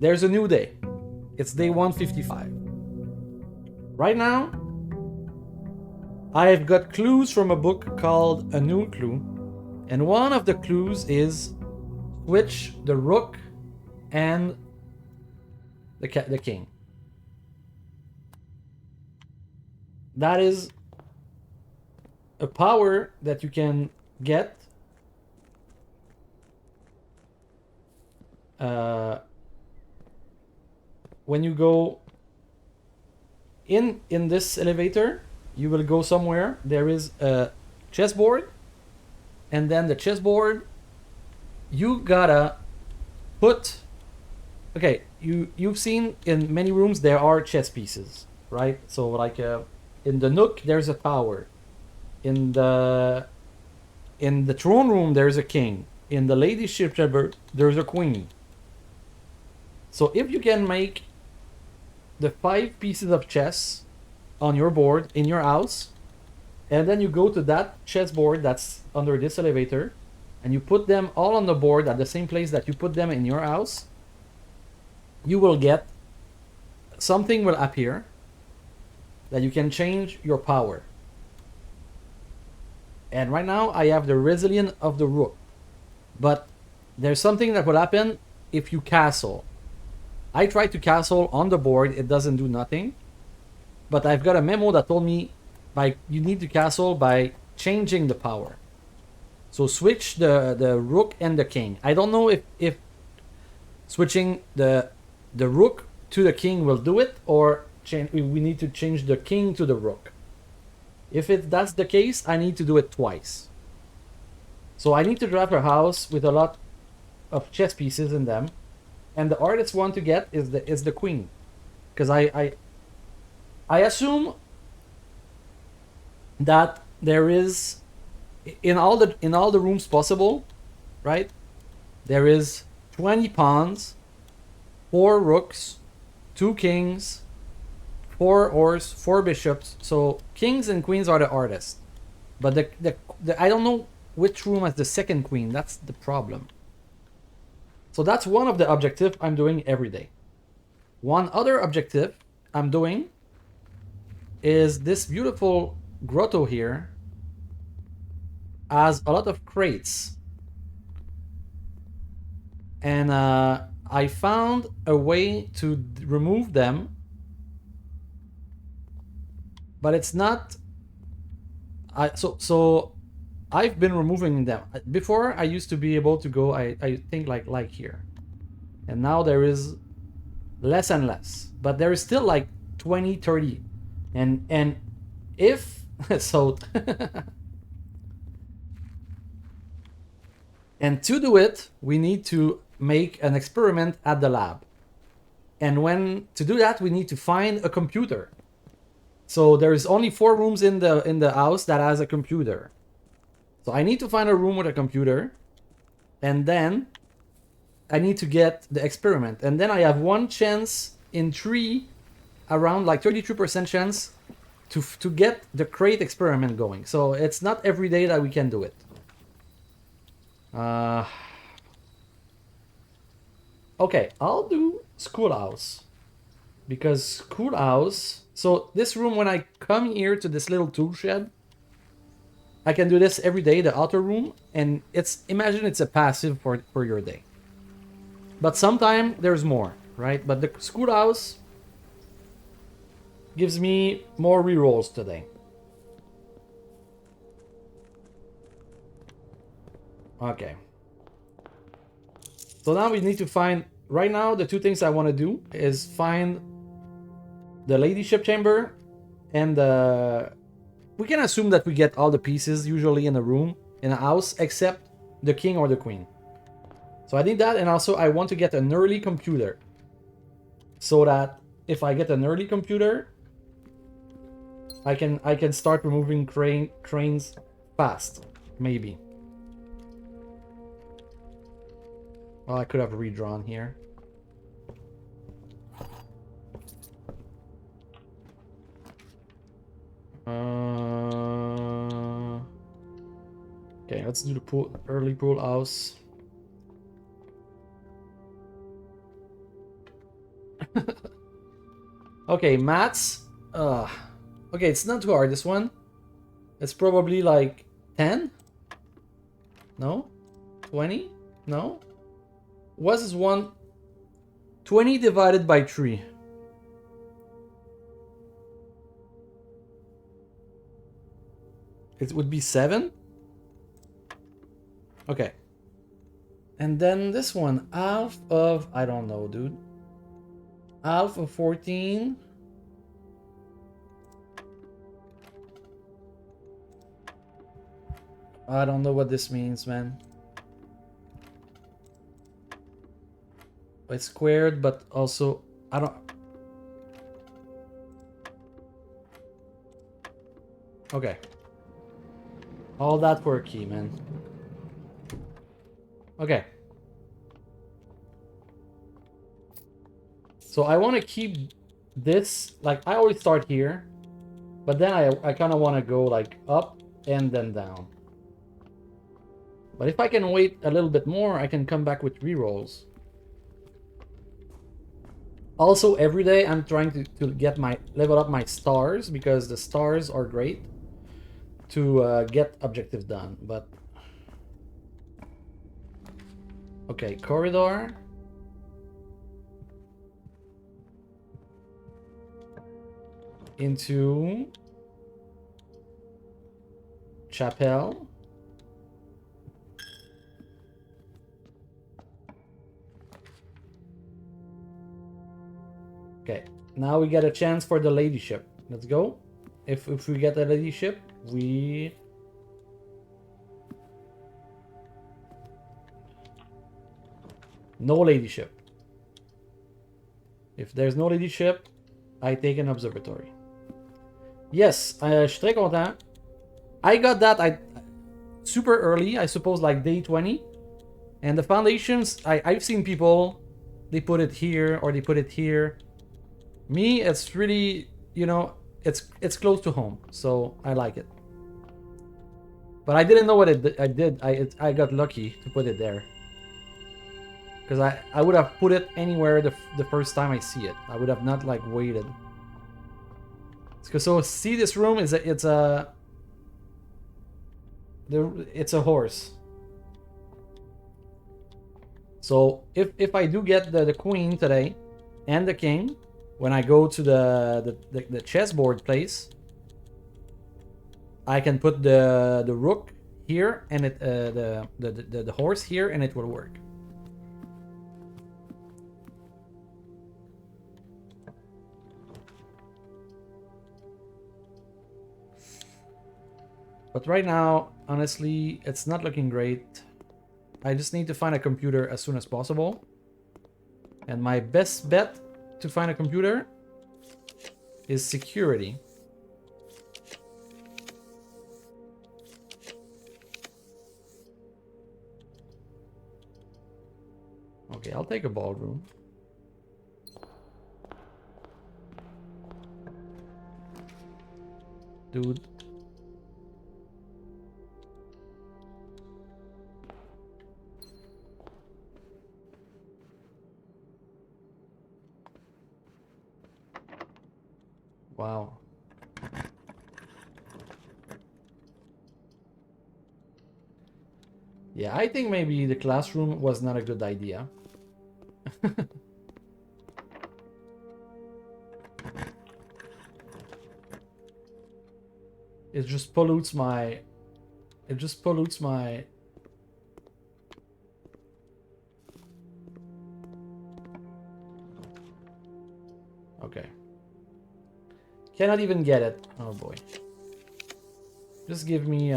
There's a new day. It's day 155. Right now, I've got clues from a book called A New Clue. And one of the clues is switch the rook and the king. That is a power that you can get when you go in this elevator. You will go somewhere. There is a chessboard, and then the chessboard, you gotta put. Okay, you've seen in many rooms there are chess pieces, right? So like in the nook there's a tower, in the throne room there's a king, in the ladyship chamber there's a queen. So if you can make the 5 pieces of chess on your board in your house, and then you go to that chessboard that's under this elevator, and you put them all on the board at the same place that you put them in your house, you will get something will appear that you can change your power. And right now I have the resilience of the rook, but there's something that will happen if you castle. I tried to castle on the board, it doesn't do nothing. But I've got a memo that told me you need to castle by changing the power. So switch the rook and the king. I don't know if switching the rook to the king will do it, or we need to change the king to the rook. If that's the case, I need to do it twice. So I need to draft a house with a lot of chess pieces in them, and the hardest one to get is the queen, because I assume that there is in all the rooms possible, right? There is 20 pawns, 4 rooks, 2 kings, 4 horse, 4 bishops. So kings and queens are the hardest. But the I don't know which room has the second queen. That's the problem. So that's one of the objectives I'm doing every day. One other objective I'm doing is this beautiful grotto here has a lot of crates. And I found a way to remove them, but it's not. So I've been removing them. Before I used to be able to go, I think like here, and now there is less and less, but there is still like 20, 30, and if so. And to do it, we need to make an experiment at the lab. And to do that, we need to find a computer. So there's only 4 rooms in the house that has a computer. So I need to find a room with a computer, and then I need to get the experiment. And then I have 1 chance in 3, around like 33% chance to get the crate experiment going. So it's not every day that we can do it. Okay, I'll do schoolhouse, because schoolhouse. So this room, when I come here to this little tool shed, I can do this every day, the outer room, and imagine it's a passive for your day. But sometimes there's more, right? But the schoolhouse gives me more rerolls today. Okay. So now we need to find, right now the 2 things I want to do is find the ladyship chamber, and we can assume that we get all the pieces usually in a room, in a house, except the king or the queen. So I need that, and also I want to get an early computer, so that if I get an early computer, I can start removing cranes fast, maybe. Oh, I could have redrawn here. Okay, let's do the early pool house. Okay, maths. Okay, it's not too hard, this one. It's probably like 10? No? 20? No? What is one? 20 divided by 3. It would be 7? Okay. And then this one, half of, I don't know, dude. Half of 14. I don't know what this means, man. It's squared, but also, I don't... Okay. All that for a key, man. Okay. So I want to keep this, like, I always start here, but then I kind of want to go, like, up and then down. But if I can wait a little bit more, I can come back with rerolls. Also, every day I'm trying to get my level up my stars, because the stars are great to get objectives done. But okay, corridor. Into chapel. Okay, now we get a chance for the ladyship. Let's go. If we get a ladyship, we... No ladyship. If there's no ladyship, I take an observatory. Yes, je suis très content. I got that super early, I suppose like day 20. And the foundations, I've seen people, they put it here or they put it here. Me, it's really, you know, it's close to home, so I like it. But I didn't know what I did. I got lucky to put it there. Because I would have put it anywhere the first time I see it. I would have not like waited. So see, this room is it's a horse. So if I do get the queen today and the king, when I go to the chessboard place, I can put the rook here and it the horse here, and it will work. But right now, honestly, it's not looking great. I just need to find a computer as soon as possible. And my best bet to find a computer is security. Okay, I'll take a ballroom. Dude. Wow. Yeah, I think maybe the classroom was not a good idea. It just pollutes my... It just pollutes my... Okay. Cannot even get it. Oh boy. Just give me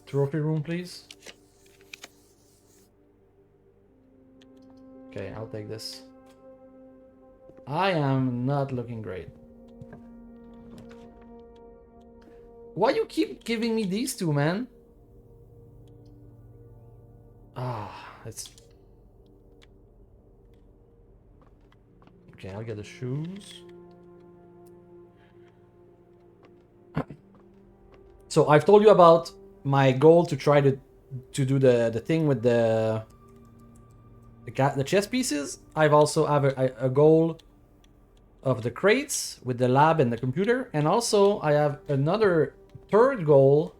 trophy room, please. Okay, I'll take this. I am not looking great. Why you keep giving me these two, man? It's... Okay, I'll get the shoes. So I've told you about my goal to try to do the thing with the The chess pieces. I've also have a goal of the crates with the lab and the computer, and also I have another third goal,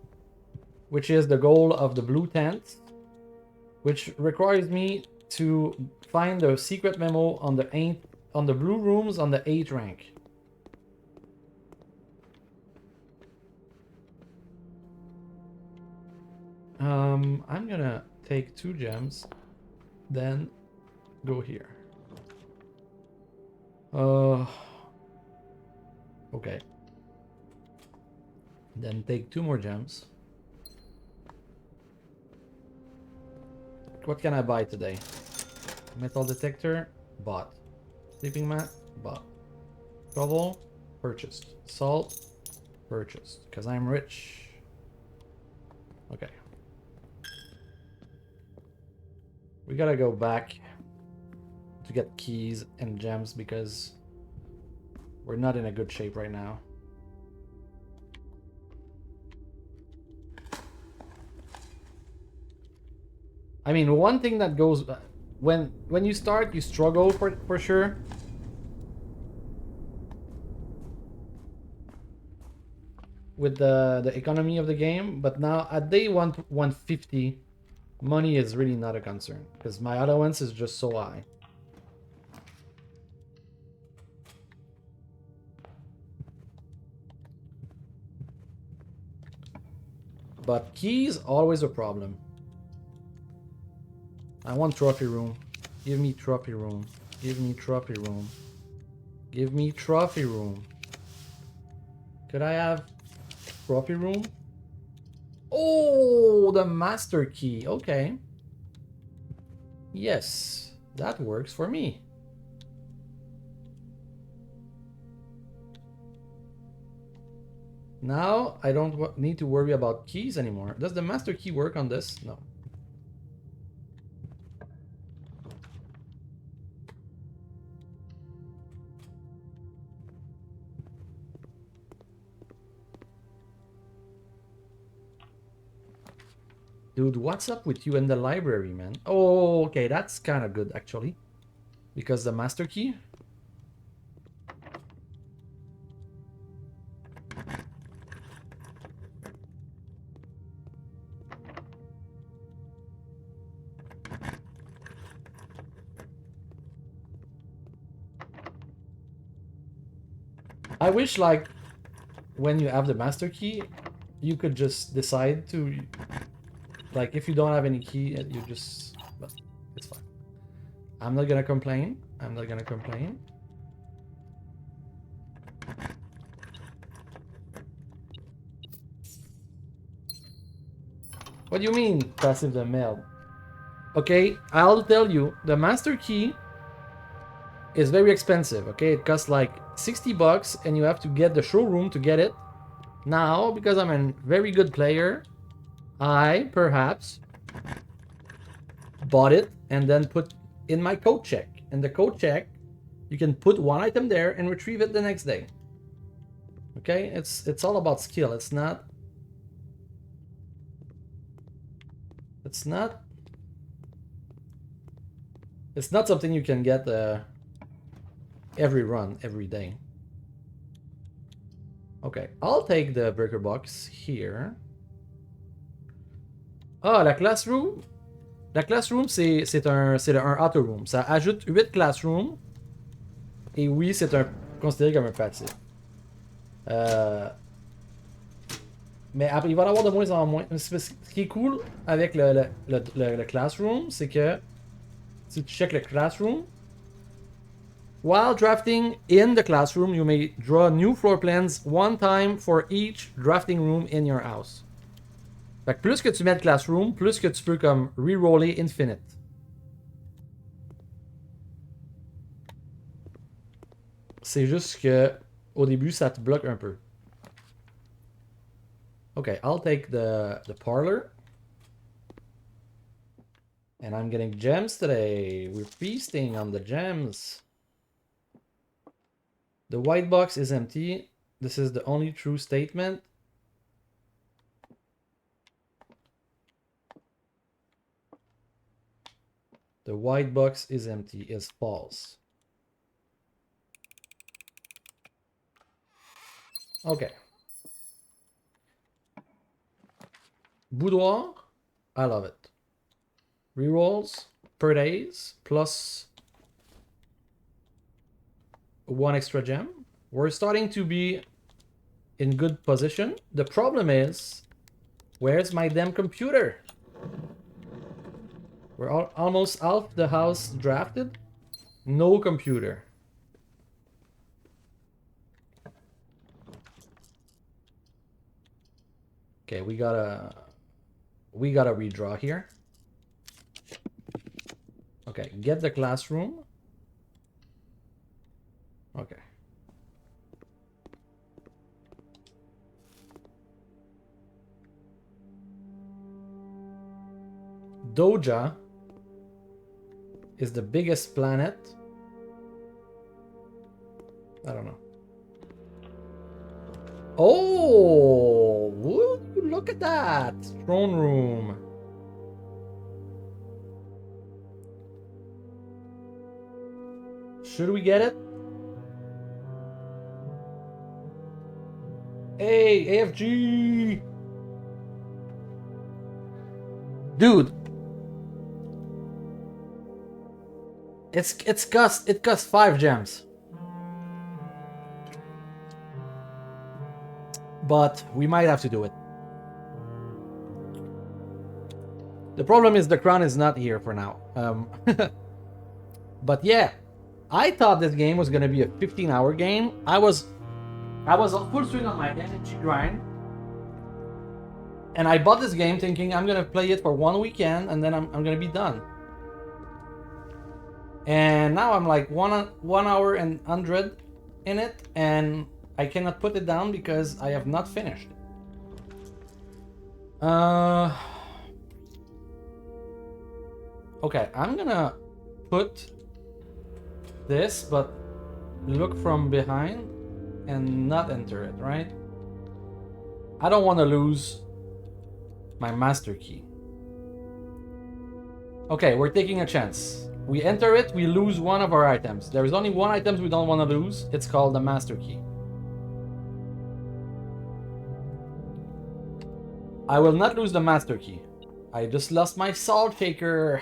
which is the goal of the blue tent, which requires me to find the secret memo on the blue rooms on the 8th rank. I'm gonna take 2 gems, then go here. Okay. Then take 2 more gems. What can I buy today? Metal detector, bought. Sleeping mat, bought. Shovel, purchased. Salt, purchased. Because I'm rich. Okay. We gotta go back to get keys and gems because we're not in a good shape right now. I mean, one thing that goes when you start, you struggle for sure. With the economy of the game, but now at day 150, money is really not a concern because my allowance is just so high. But keys always a problem. I want trophy room. Give me trophy room. Give me trophy room. Give me trophy room. Could I have trophy room? Oh, the master key. Okay. Yes, that works for me. Now I don't need to worry about keys anymore. Does the master key work on this? No. Dude, what's up with you in the library, man? Oh, okay, that's kind of good, actually. Because the master key? I wish, like, when you have the master key, you could just decide to... Like, if you don't have any key, you just... But it's fine. I'm not gonna complain. I'm not gonna complain. What do you mean, passive the mail? Okay, I'll tell you, the master key is very expensive, okay? It costs like 60 bucks and you have to get the showroom to get it. Now, because I'm a very good player, I perhaps bought it and then put in my code check. And the code check, you can put one item there and retrieve it the next day. Okay, it's all about skill. It's not something you can get every run, every day. Okay, I'll take the breaker box here. Ah, la classroom. La classroom, c'est un auto room. Ça ajoute 8 classrooms. Et oui, c'est considéré comme un passif. Mais après, il va en avoir de moins en moins. Ce qui est cool avec le classroom, c'est que si tu check le classroom, while drafting in the classroom, you may draw new floor plans one time for each drafting room in your house. Fait que plus que tu mets de classroom, plus que tu peux comme reroller infinite. C'est juste que au début, ça te bloque un peu. Okay, I'll take the parlor. And I'm getting gems today. We're feasting on the gems. The white box is empty. This is the only true statement. The white box is empty is false. Okay. Boudoir, I love it. Rerolls per days plus 1 extra gem. We're starting to be in good position. The problem is, where's my damn computer? We're almost out the house drafted. No computer. Okay, we gotta redraw here. Okay, get the classroom. Okay. Doja is the biggest planet. I don't know. Oh, woo, look at that. Throne room. Should we get it? Hey, AFG. Dude. It costs 5 gems. But we might have to do it. The problem is the crown is not here for now. But yeah, I thought this game was gonna be a 15-hour game. I was on full swing on my energy grind. And I bought this game thinking I'm gonna play it for 1 weekend and then I'm gonna be done. And now I'm like 1 hour and 100 in it, and I cannot put it down because I have not finished. Okay, I'm gonna put this, but look from behind and not enter it, right? I don't want to lose my master key. Okay, we're taking a chance. We enter it, we lose one of our items. There is only one item we don't want to lose. It's called the master key. I will not lose the master key. I just lost my salt shaker.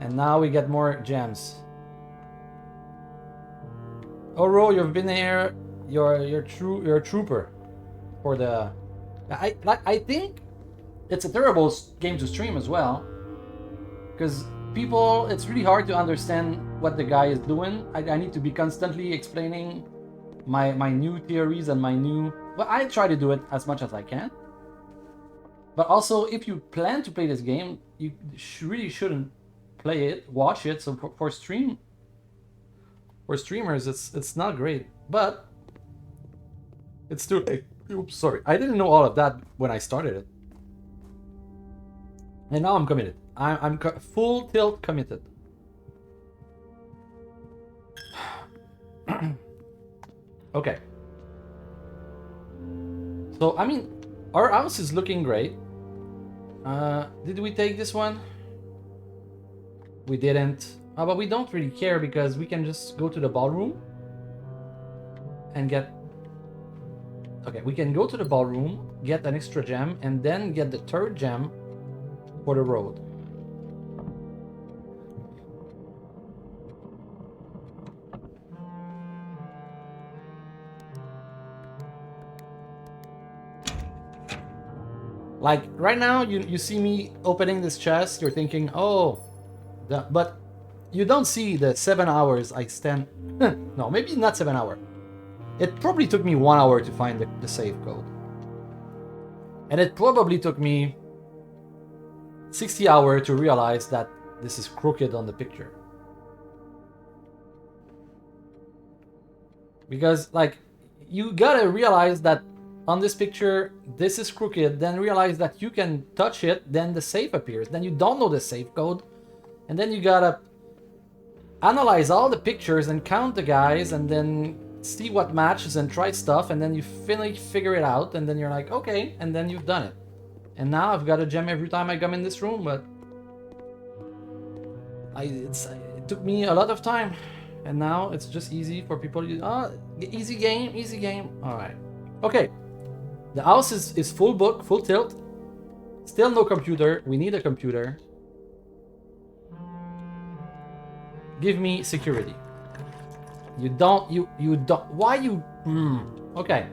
And now we get more gems. Oro, you've been here. You're a trooper. For the, I think it's a terrible game to stream as well, because people, it's really hard to understand what the guy is doing. I need to be constantly explaining my new theories and my new. But I try to do it as much as I can. But also, if you plan to play this game, you really shouldn't play it, watch it. So for streamers, it's not great. But it's too late. Oops, sorry. I didn't know all of that when I started it. And now I'm committed. I'm full tilt committed. Okay. So, I mean, our house is looking great. Did we take this one? We didn't. But we don't really care because we can just go to the ballroom and get... Okay, we can go to the ballroom, get an extra gem, and then get the 3rd gem for the road. Like, right now, you see me opening this chest, you're thinking, oh, but you don't see the 7 hours I spent. No, maybe not 7 hours. It probably took me 1 hour to find the save code. And it probably took me 60 hours to realize that this is crooked on the picture. Because, like, you gotta realize that on this picture, this is crooked, then realize that you can touch it, then the save appears. Then you don't know the save code, and then you gotta analyze all the pictures and count the guys, and then see what matches and try stuff, and then you finally figure it out, and then you're like, okay, and then you've done it. And now I've got a gem every time I come in this room, but it took me a lot of time. And now it's just easy for people to, easy game, easy game. All right. Okay. The house is full book, full tilt. Still no computer. We need a computer. Give me security. You don't, why you, okay.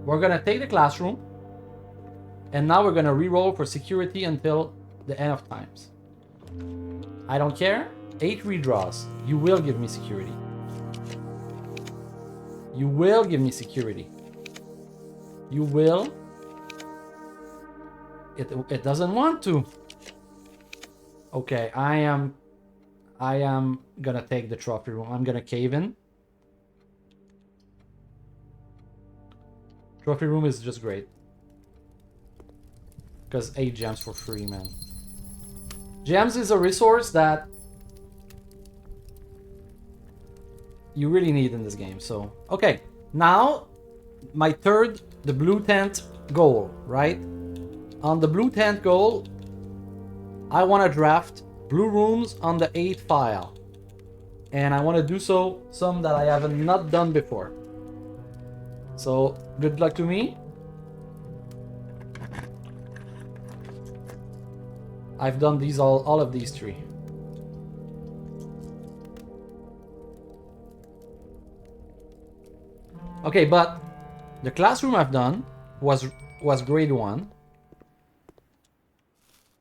We're gonna take the classroom. And now we're gonna reroll for security until the end of times. I don't care. 8 redraws. You will give me security. You will give me security. You will. It doesn't want to. Okay, I am gonna take the trophy room. I'm gonna cave in. Trophy room is just great. Because 8 gems for free, man. Gems is a resource that you really need in this game. So, okay. Now, my third, the blue tent goal, right? On the blue tent goal, I want to draft blue rooms on the 8 file. And I want to do some that I haven't not done before. So, good luck to me. I've done these all of these 3. Okay, but the classroom I've done was grade 1.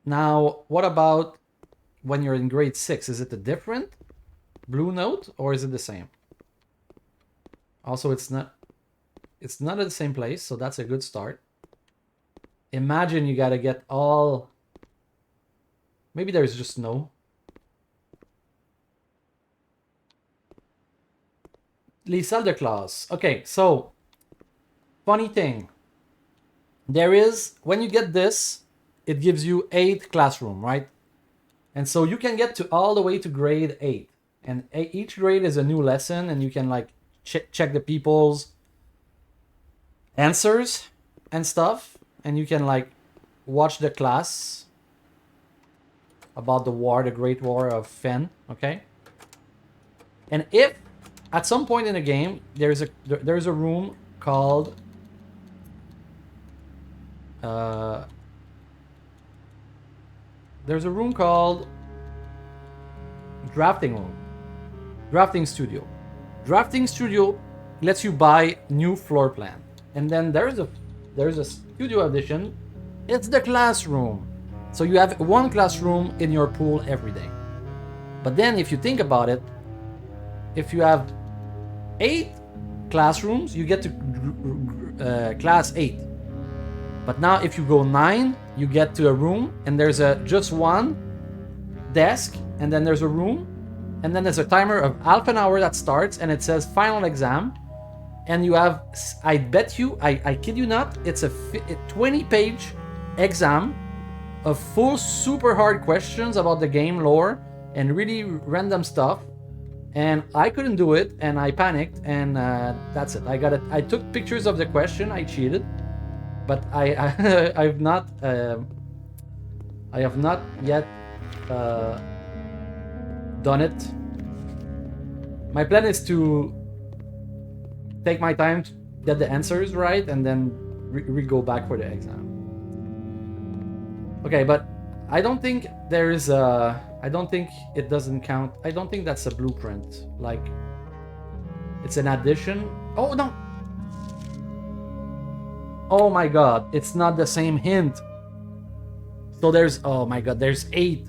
Now, what about when you're in grade 6? Is it a different blue note or is it the same? Also, it's not at the same place, so that's a good start. Imagine you gotta get all. Maybe there's just no. Les salles de classe. Okay, so funny thing. There is, when you get this, it gives you 8 classroom, right? And so you can get to all the way to grade 8. And each grade is a new lesson, and you can like check the people's answers and stuff. And you can like watch the class about the war, the Great War of Fen, okay? And if at some point in the game there's a room called drafting room, drafting studio. Drafting studio lets you buy new floor plan, and then there's a studio edition. It's the classroom. So you have 1 classroom in your pool every day. But then if you think about it, if you have 8 classrooms, you get to class 8. But now if you go 9, you get to a room and there's just 1 desk, and then there's a room, and then there's a timer of half an hour that starts, and it says final exam. And you have, I bet you, I kid you not, it's a 20-page exam of full super hard questions about the game lore and really random stuff. And I couldn't do it, and I panicked, and that's it. I got it. I took pictures of the question. I cheated, but I have not yet done it. My plan is to take my time to get the answers right, and then go back for the exam. Okay, but I don't think there is a. I don't think it doesn't count. I don't think that's a blueprint. Like, it's an addition. Oh, no. Oh my god, it's not the same hint. So there's, oh my god, there's 8.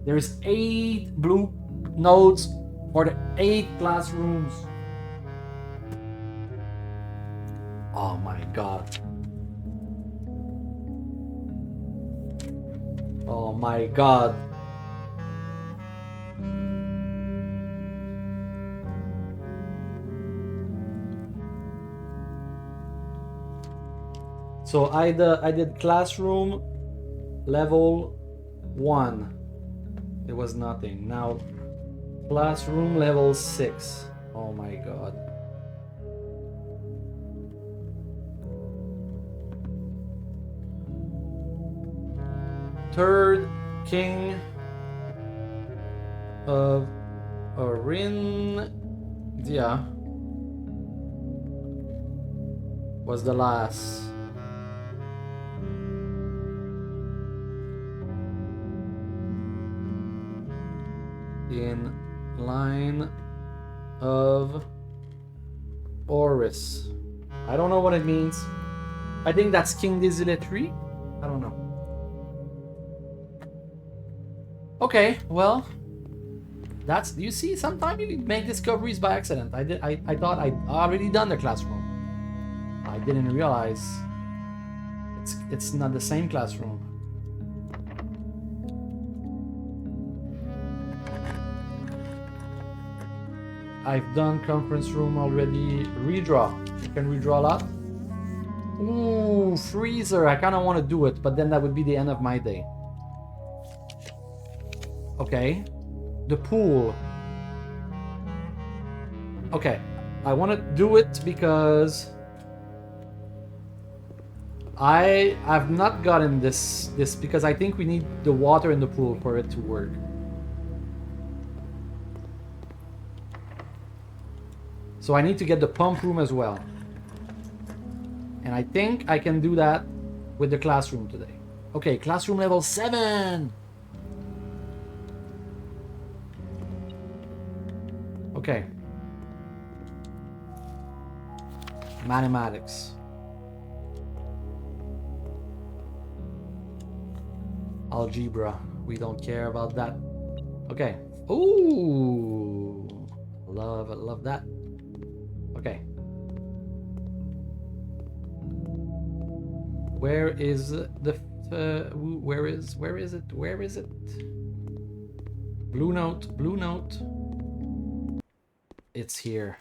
There's 8 blue notes for the 8 classrooms. Oh my god. Oh my god. So I did classroom level 1. It was nothing. Now classroom level 6. Oh my god. third king of Orindia was the last. In line of Oris. I don't know what it means. I think that's King Desiletri. I don't know. Okay, well, that's, you see, sometimes you make discoveries by accident. I thought I'd already done the classroom. I didn't realize it's not the same classroom. I've done conference room already. Redraw. You can redraw a lot. Ooh, freezer. I kind of want to do it, but then that would be the end of my day. Okay. The pool. Okay. I want to do it because I've not gotten this because I think we need the water in the pool for it to work. So I need to get the pump room as well. And I think I can do that with the classroom today. Okay, classroom level 7! Okay. Mathematics. Algebra. We don't care about that. Okay. Ooh! I love that. Okay. Where is the where is it? Blue note. It's here.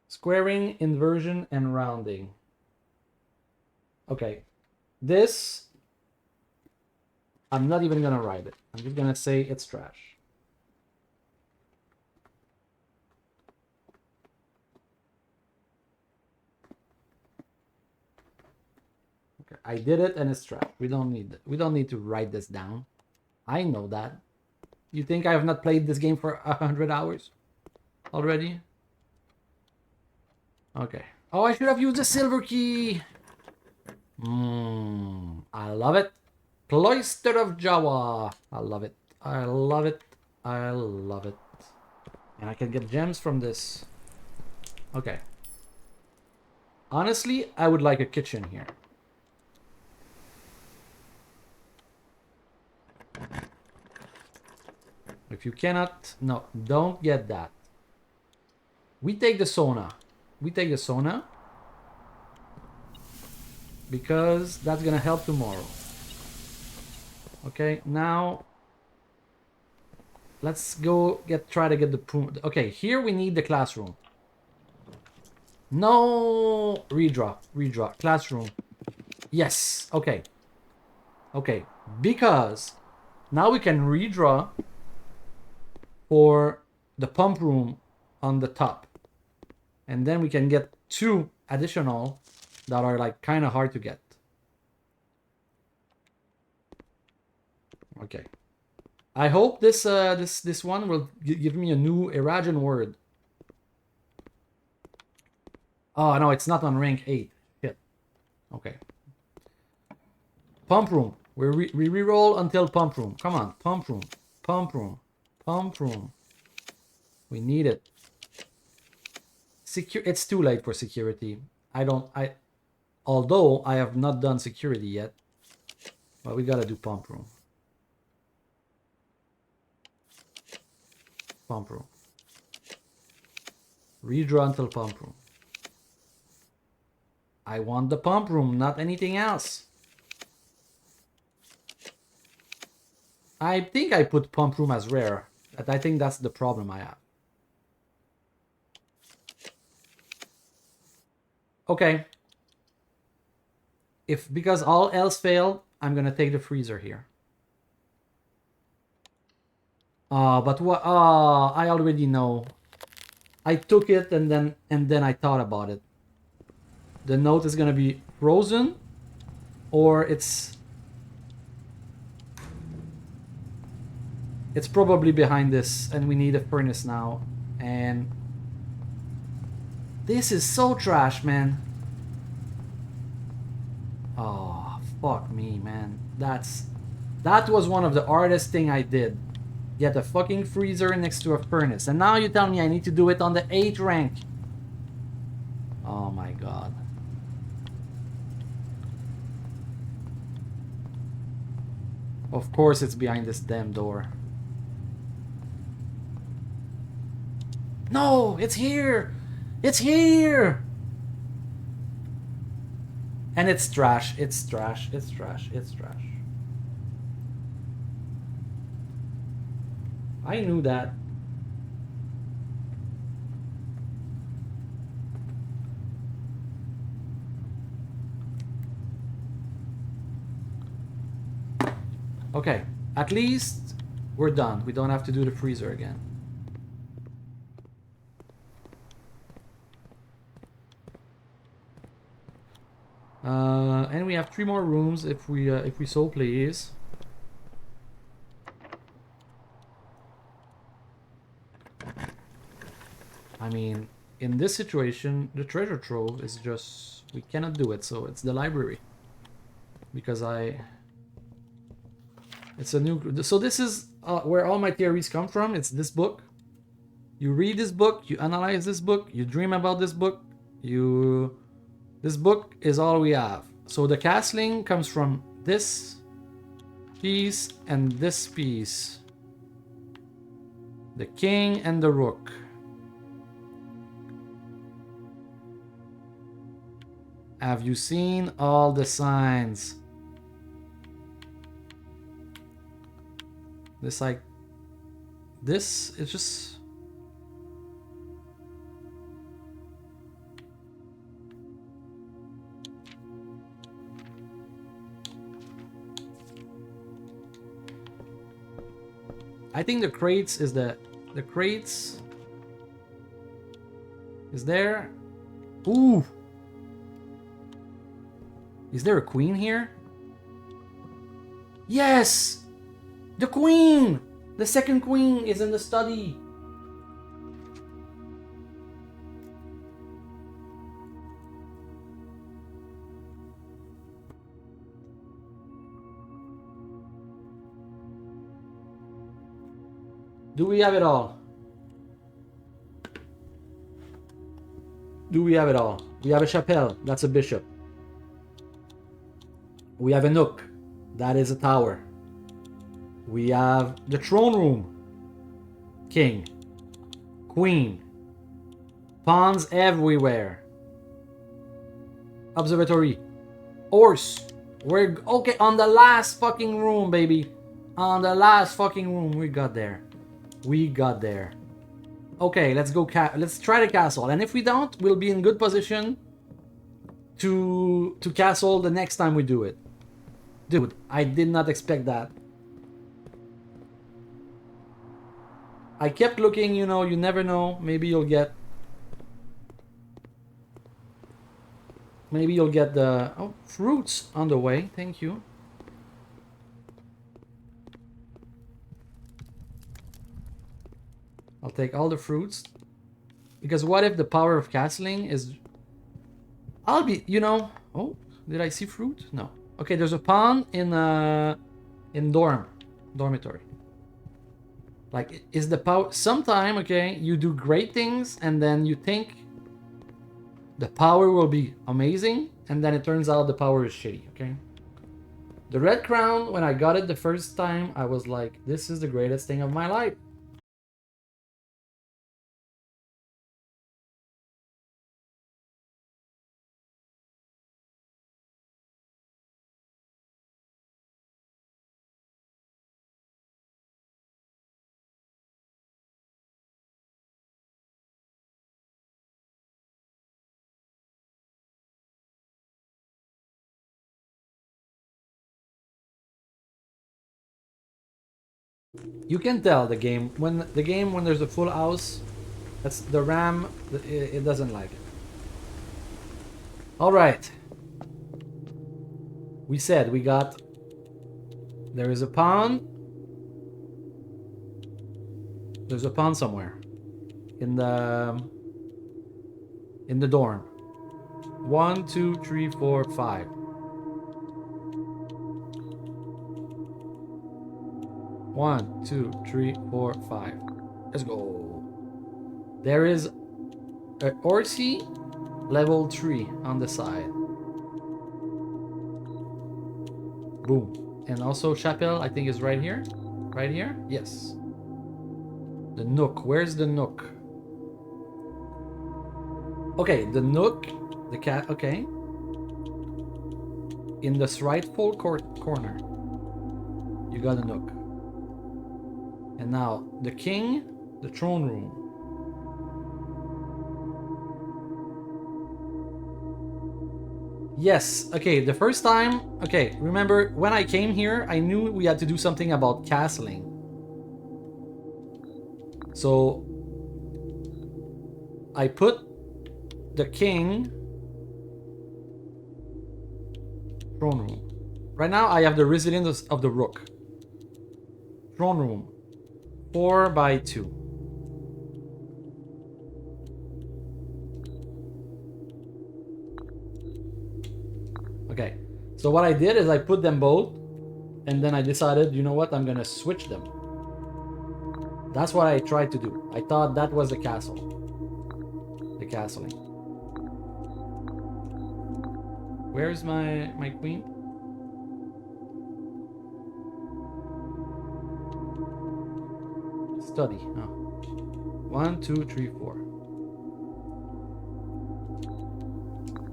Squaring, inversion, and rounding. Okay. This, I'm not even gonna write it. I'm just gonna say it's trash. I did it and it's trash. We don't need to write this down. I know that. You think I have not played this game for 100 hours already? Okay. Oh, I should have used the silver key. I love it. Cloister of Jawa. I love it. I love it. I love it. And I can get gems from this. Okay. Honestly, I would like a kitchen here. If you cannot, no, don't get that. We take the sauna. We take the sauna because that's gonna help tomorrow. Okay, now let's go try to get the pool. Okay, here we need the classroom. No, redraw, classroom. Yes, okay. Okay, because now we can redraw for the pump room on the top. And then we can get 2 additional that are like kind of hard to get. Okay. I hope this this one will give me a new Erajan word. Oh, no, it's not on rank 8. Shit. Okay. Pump room. We reroll until pump room. Come on, pump room. Pump room. Pump room. We need it. It's too late for security. Although I have not done security yet. But we gotta do pump room. Pump room. Redraw until pump room. I want the pump room, not anything else. I think I put pump room as rare. But I think that's the problem I have. Okay. Because all else failed, I'm gonna take the freezer here. But what? I already know. I took it and then I thought about it. the note is gonna be frozen, or it's probably behind this, and we need a furnace now. And this is so trash, man. Oh, fuck me, man. That was one of the hardest thing I did. Get a fucking freezer next to a furnace. And now you tell me I need to do it on the 8th rank. Oh my god. Of course it's behind this damn door. No, it's here! It's here! And it's trash, it's trash, it's trash, it's trash. I knew that. Okay, at least we're done. We don't have to do the freezer again. And we have 3 more rooms if we so please. I mean, in this situation, the treasure trove is just... we cannot do it, so it's the library. Because it's a new... So this is where all my theories come from. It's this book. You read this book, you analyze this book, you dream about this book, This book is all we have. So the castling comes from this piece and this piece. The king and the rook. Have you seen all the signs? This like... this is just... I think the crates is the crates is there. Ooh, is there a queen here? Yes, the queen. The second queen is in the study. Do we have it all? Do we have it all? We have a chapelle. That's a bishop. We have a nook. That is a tower. We have the throne room. King. Queen. Pawns everywhere. Observatory. Horse. We're okay on the last fucking room, baby. On the last fucking room. We got there. We got there. Okay, let's go. Let's try the castle, and if we don't, we'll be in good position to castle the next time we do it. Dude, I did not expect that. I kept looking, you know, you never know. Maybe you'll get... maybe you'll get the... oh, fruits on the way. Thank you. I'll take all the fruits. Because what if the power of castling is... I'll be, you know... oh, did I see fruit? No. Okay, there's a pawn in dormitory. Like, is the power... sometime, okay, you do great things and then you think the power will be amazing and then it turns out the power is shitty, okay? The red crown, when I got it the first time, I was like, this is the greatest thing of my life. You can tell the game when there's a full house, that's the RAM. It doesn't like it. All right. We said we got... There is a pond. There's a pond somewhere. In the dorm. 1, 2, 3, 4, 5. One, two, three, four, 5. Let's go. There is a Orsi level 3 on the side. Boom. And also Chapel, I think, is right here. Right here? Yes. The Nook. Where's the Nook? Okay, the Nook. The cat. Okay. In this rightful corner, you got a Nook. And now, the king, the throne room. Yes, okay, the first time... Okay, remember, when I came here, I knew we had to do something about castling. So, I put the king... Throne room. Right now, I have the residence of the rook. Throne room. 4 by 2. Okay, so what I did is I put them both, and then I decided, you know what, I'm gonna switch them. That's what I tried to do. I thought that was the castle. The castling. Where's my queen? Study. Oh. 1, 2, 3, 4.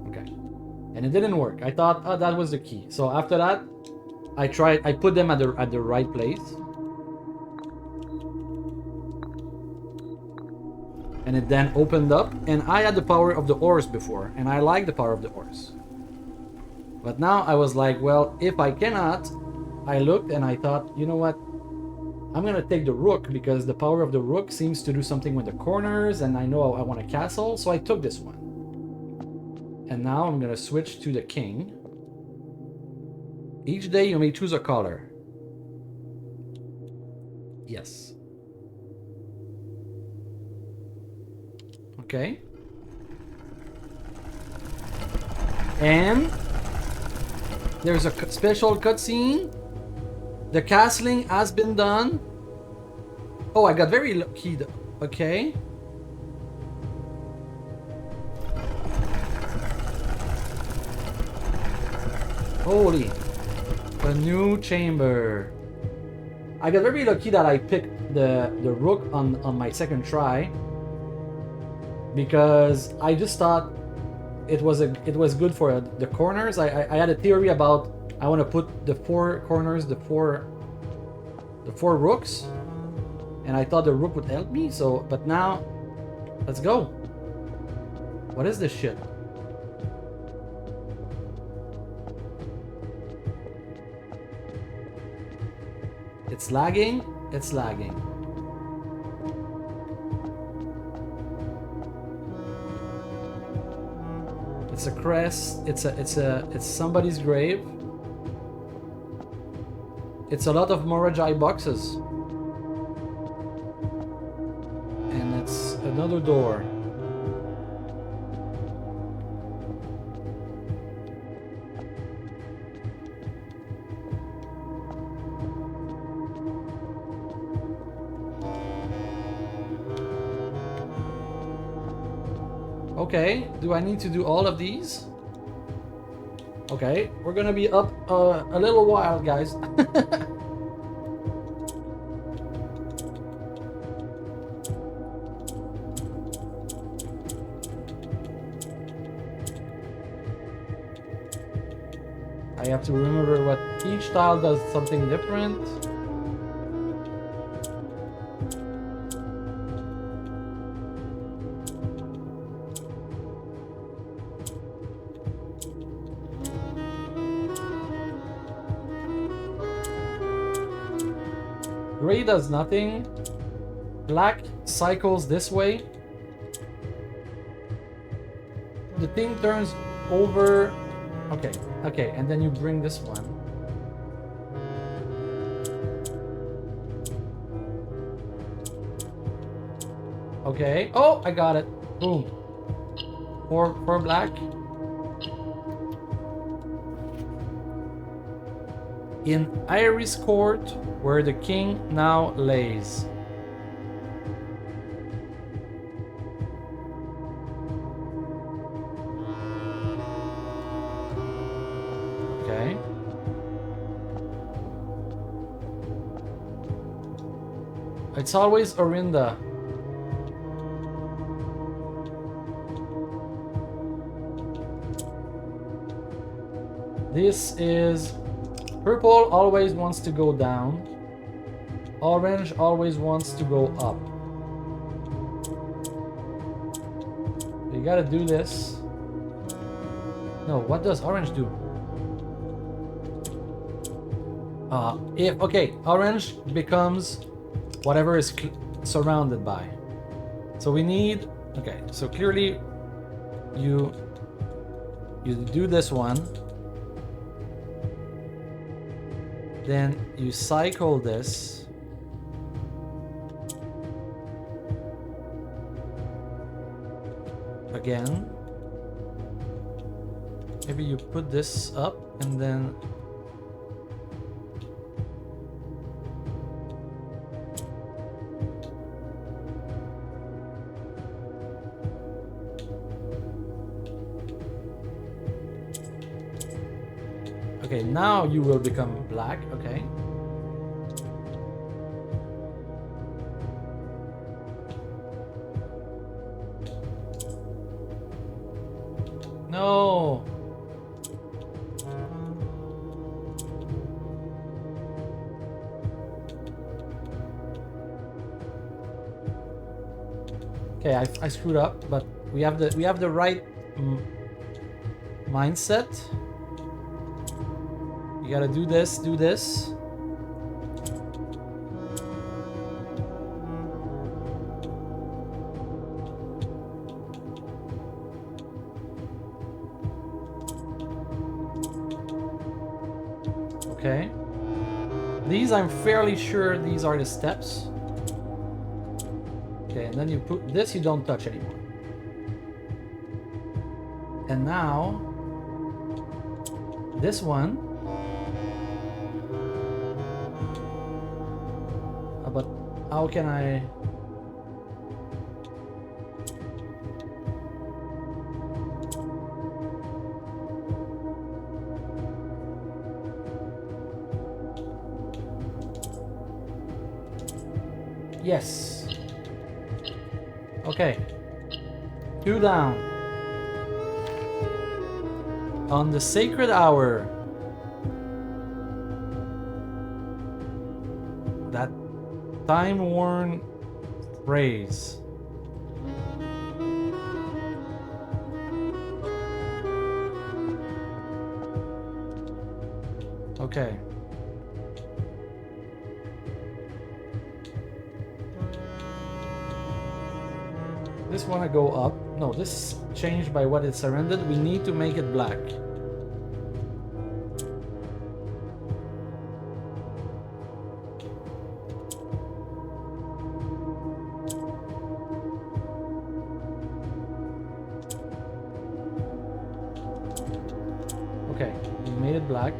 Okay. And it didn't work. I thought, oh, that was the key. So after that, I put them at the right place. And it then opened up, and I had the power of the horse before, and I like the power of the horse. But now I was like, well, if I cannot, I looked and I thought, you know what? I'm gonna take the rook because the power of the rook seems to do something with the corners, and I know I want a castle, so I took this one. And now I'm gonna switch to the king. Each day you may choose a color. Yes. Okay. And there's a special cutscene. The castling has been done. Oh, I got very lucky. Okay. Holy. A new chamber. I got very lucky that I picked the rook on my second try. Because I just thought it was good for the corners. I had a theory about I want to put the 4 corners, the four rooks, and I thought the rook would help me. So, but now, let's go. What is this shit? It's lagging. It's lagging. It's a crest. It's somebody's grave. It's a lot of Morajai boxes. And it's another door. Okay, do I need to do all of these? Okay, we're gonna be up a little while, guys. I have to remember what each tile does something different. Gray does nothing. Black cycles this way. The thing turns over. Okay, okay, and then you bring this one. Okay. Oh, I got it. Boom. Four black. In Iris Court, where the king now lays. Okay. It's always Orinda. This is... Purple always wants to go down. Orange always wants to go up. You gotta do this. No, what does orange do? If okay, orange becomes whatever is surrounded by. So we need... Okay, so clearly you do this one. Then you cycle this. Again. Maybe you put this up and then... Okay, now you will become black, okay. No! Okay, I screwed up, but we have the right mindset. You gotta do this, do this. Okay. These, I'm fairly sure these are the steps. Okay, and then you put this, you don't touch anymore. And now, this one. But how can I... Yes. Okay. 2 down. On the sacred hour. That time-worn phrase. Okay. This wanna go up. No, this changed by what it surrendered. We need to make it black. Okay, we made it black.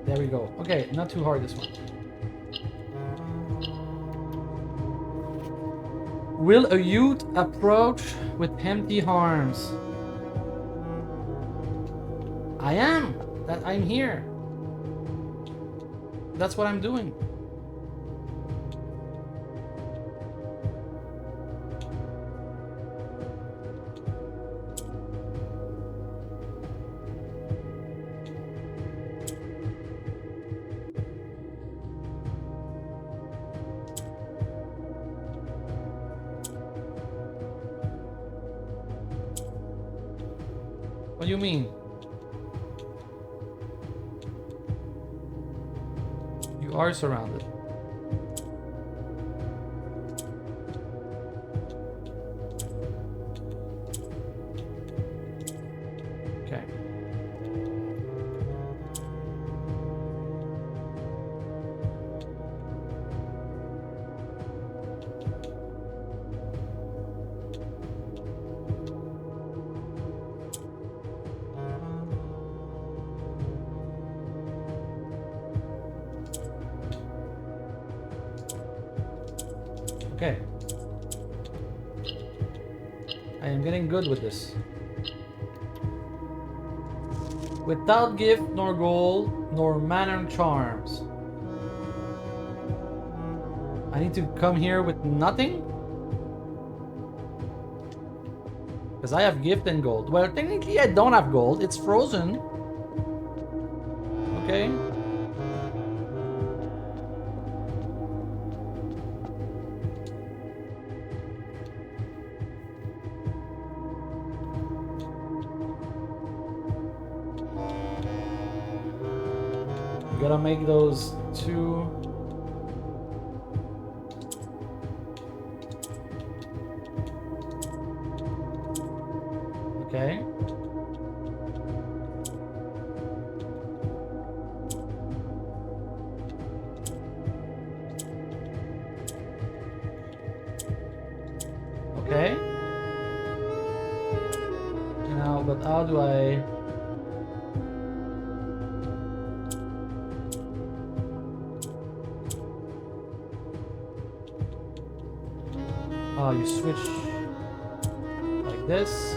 There we go. Okay, not too hard this one. Will a youth approach with empty arms? I am. That I'm here. That's what I'm doing. What do you mean? You are surrounded. Okay. Okay. I am getting good with this. Without gift, nor gold, nor manner charms. I need to come here with nothing? Because I have gift and gold. Well, technically I don't have gold. It's frozen. Okay. You gotta make those two. Okay. Okay. Now, but how do I... Oh, you switch like this.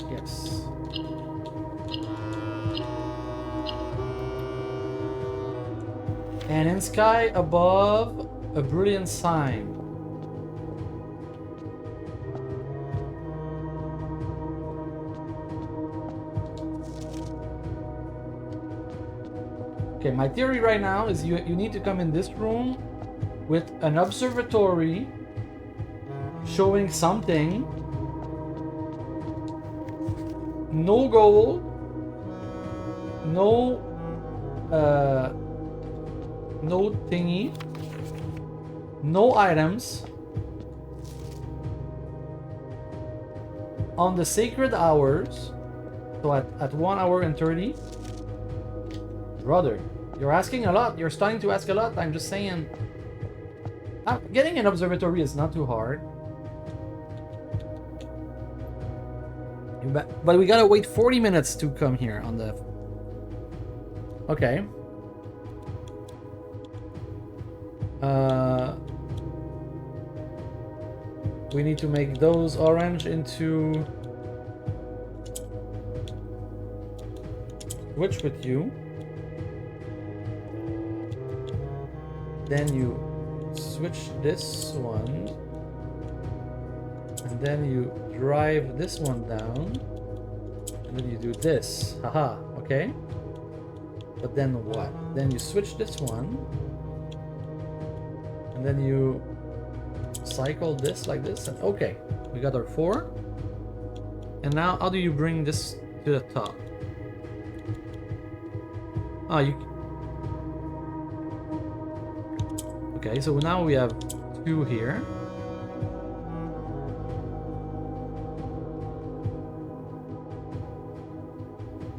Yes. And in sky above, a brilliant sign. Okay, my theory right now is you need to come in this room with an observatory showing something. No gold, no no thingy, no items. On the sacred hours, so at 1 hour and 30. Brother, you're asking a lot. You're starting to ask a lot. I'm just saying. Getting an observatory is not too hard. But we gotta wait 40 minutes to come here on the... Okay. We need to make those orange into... Switch with you. Then you switch this one. And then you drive this one down. And then you do this. Haha, okay. But then what? Then you switch this one. And then you cycle this like this. And okay, we got our 4. And now how do you bring this to the top? Oh, you... Okay, so now we have 2 here.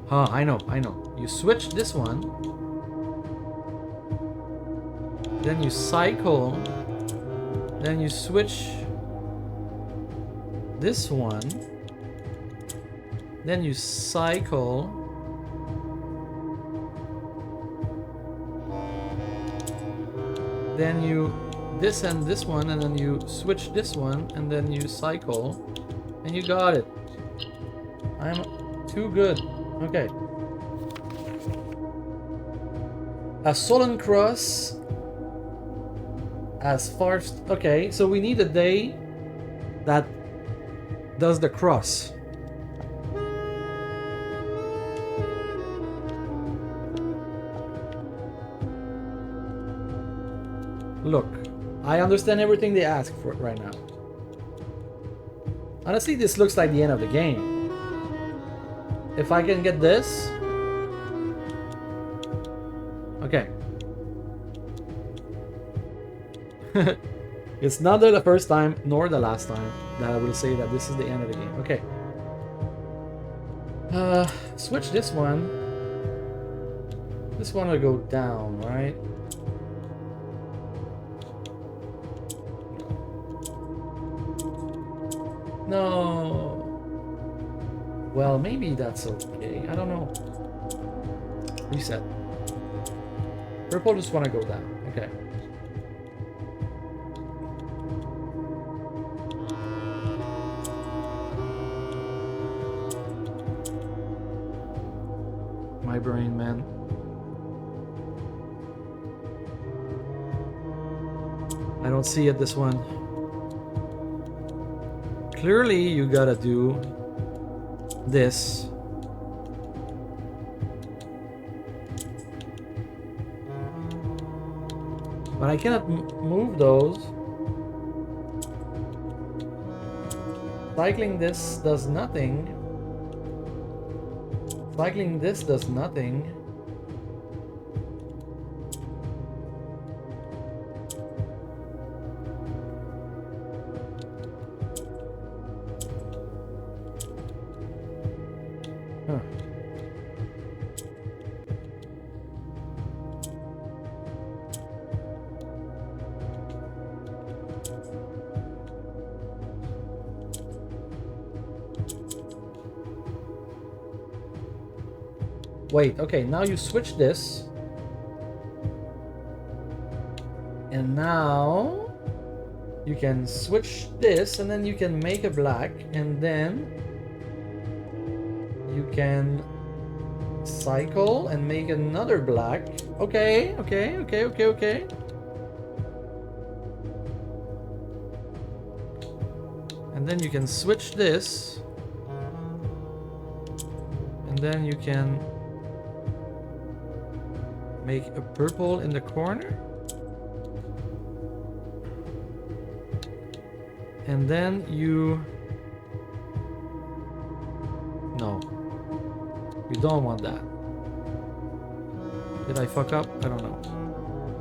Huh, I know. You switch this one. Then you cycle. Then you switch this one. Then you cycle. Then you this and this one, and then you switch this one, and then you cycle, and you got it. I'm too good. Okay. A Solen Cross as far... Okay, so we need a day that does the cross. Look, I understand everything they ask for right now. Honestly, this looks like the end of the game. If I can get this... Okay. It's neither the first time nor the last time that I will say that this is the end of the game. Okay. Switch this one. This one will go down, right? No. Well, maybe that's okay. I don't know. Reset. Purple just want to go down. Okay. My brain, man. I don't see it, this one. Clearly, you gotta do this. But I cannot move those. Cycling this does nothing. Cycling this does nothing. Huh. Wait, okay, now you switch this. And now you can switch this, and then you can make a black, and then you can cycle and make another black. Okay, okay, okay, okay, okay. And then you can switch this, and then you can make a purple in the corner. And then you... No. You don't want that. Did I fuck up? I don't know.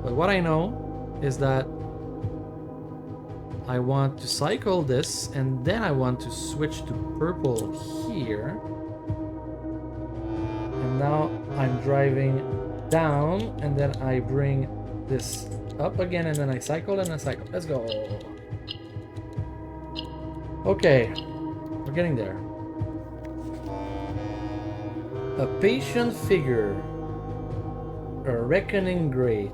But what I know is that I want to cycle this, and then I want to switch to purple here. And now I'm driving down, and then I bring this up again, and then I cycle and I cycle. Let's go. Okay, we're getting there. A patient figure. A reckoning great.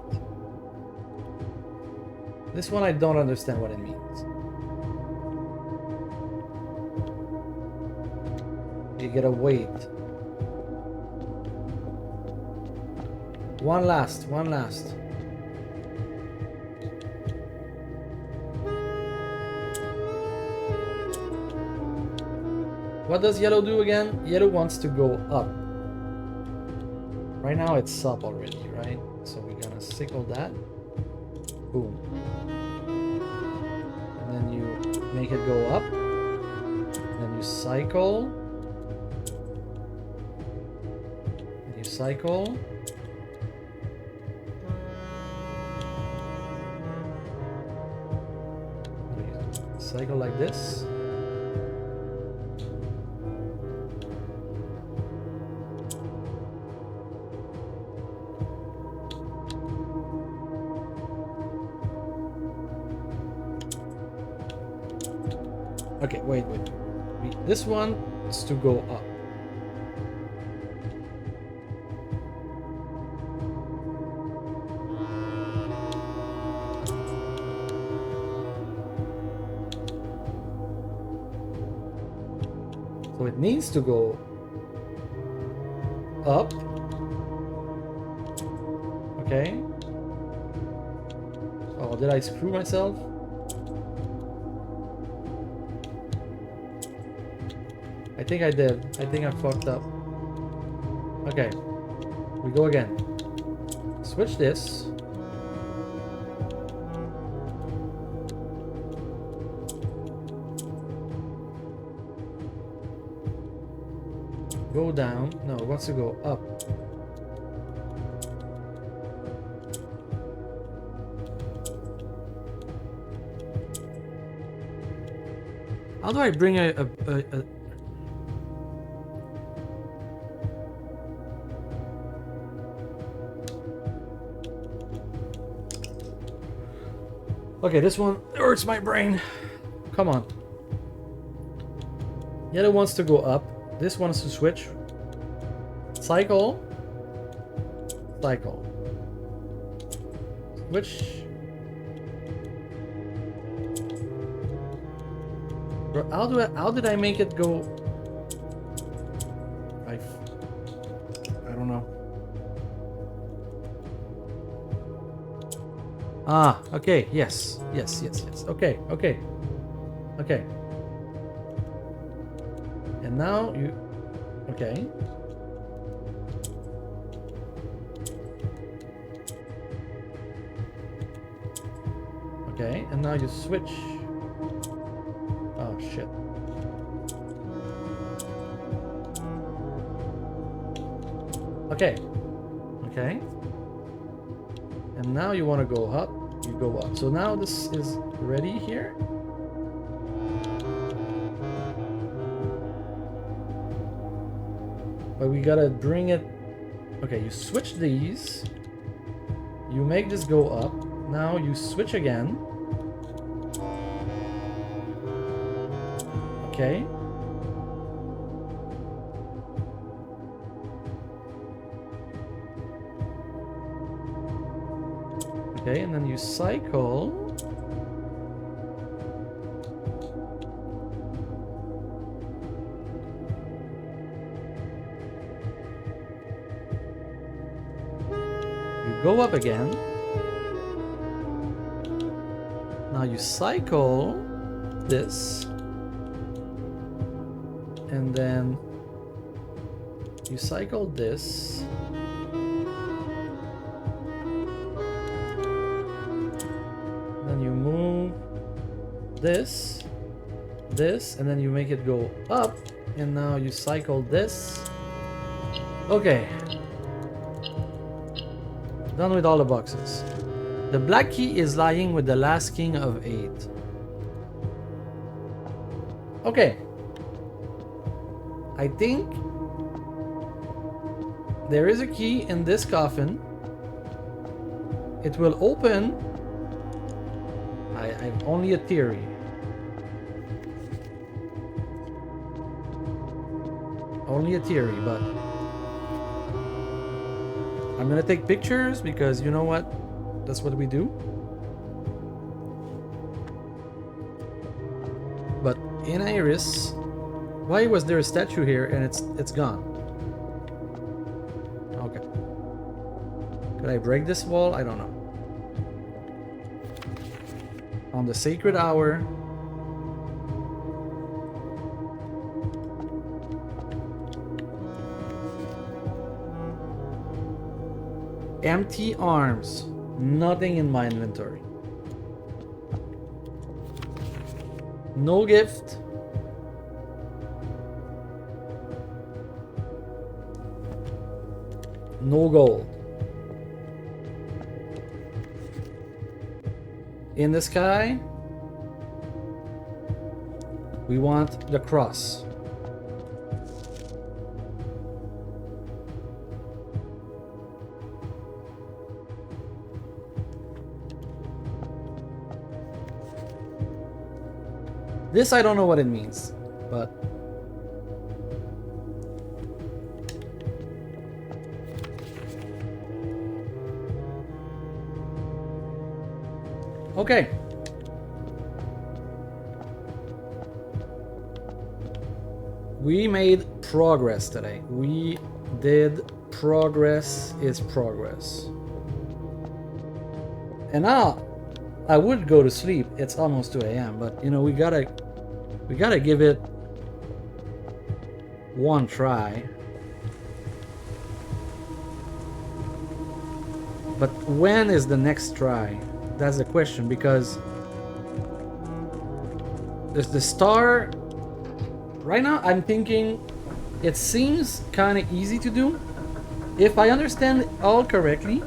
This one I don't understand what it means. You gotta wait. One last. What does yellow do again? Yellow wants to go up. Right now it's up already, right? So we're gonna sickle that. Boom. And then you make it go up. And then you cycle. And you cycle. Cycle like this. Okay, wait. This one is to go up. needs to go up. Okay. Oh, did I screw myself? I think I did. I think I fucked up. Okay. We go again. Switch this. Go down. No, it wants to go up. How do I bring a Okay, this one hurts my brain. Come on. The other wants to go up. This wants to switch. Cycle. Cycle. Switch. Bro, how did I make it go? I don't know. Ah, okay, yes. Okay. Okay. And now you... Okay. Okay, and now you switch. Oh, shit. Okay. Okay. And now you want to go up, you go up. So now this is ready here. But we gotta bring it... Okay, you switch these. You make this go up. Now you switch again. Okay. Okay, and then you cycle. You go up again. Now you cycle this. And then you cycle this. Then you move this, and then you make it go up. And now you cycle this. Okay. Done with all the boxes. The black key is lying with the last king of 8. Okay. I think there is a key in this coffin. It will open. I've only a theory. Only a theory, but I'm gonna take pictures because you know what? That's what we do. But in Iris, why was there a statue here and it's gone? Okay. Could I break this wall? I don't know. On the sacred hour. Empty arms. Nothing in my inventory. No gift. No gold. In the sky, we want the cross. This I don't know what it means, but okay. We made progress today. We did. Progress is progress. And now I would go to sleep. It's almost 2 a.m. But you know, we gotta give it one try. But when is the next try? That's the question, because there's the star. Right now I'm thinking it seems kind of easy to do. If I understand it all correctly,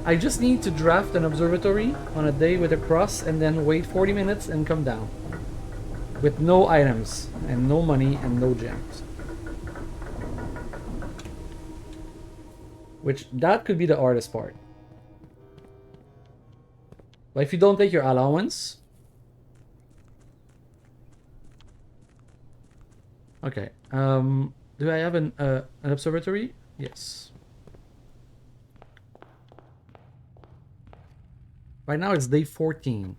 I just need to draft an observatory on a day with a cross and then wait 40 minutes and come down. With no items and no money and no gems. Which, that could be the hardest part. But if you don't take your allowance... Okay, do I have an observatory? Yes. Right now it's day 14.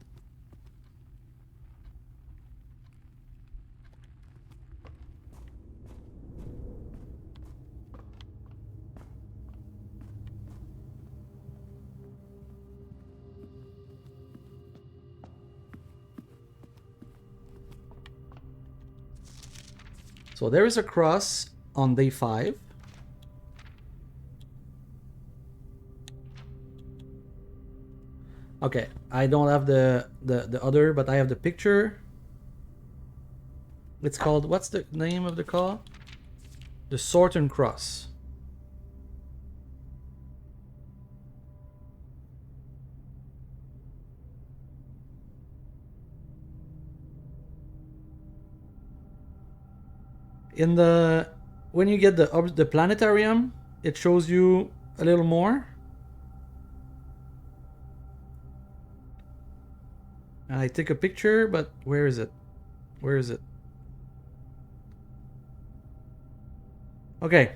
So there is a cross on day 5. Okay, I don't have the other, but I have the picture. It's called, what's the name of the call? The Sorton Cross. In the, when you get the planetarium, it shows you a little more. And I take a picture, but where is it? Where is it? Okay.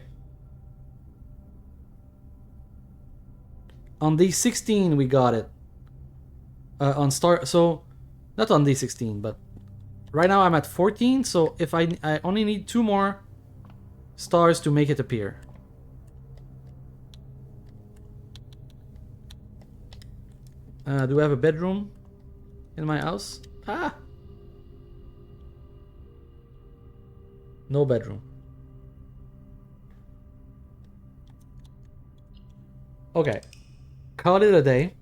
On day 16 we got it. On star, so not on day 16, but right now I'm at 14, so if I only need 2 more stars to make it appear. Do I have a bedroom in my house? Ah! No bedroom. Okay. Call it a day.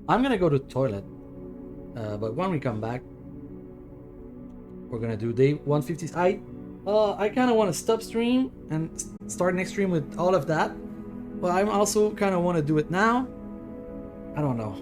I'm gonna go to the toilet. But when we come back, we're gonna do day 150. I kind of want to stop stream and start next stream with all of that. But I also kind of want to do it now. I don't know.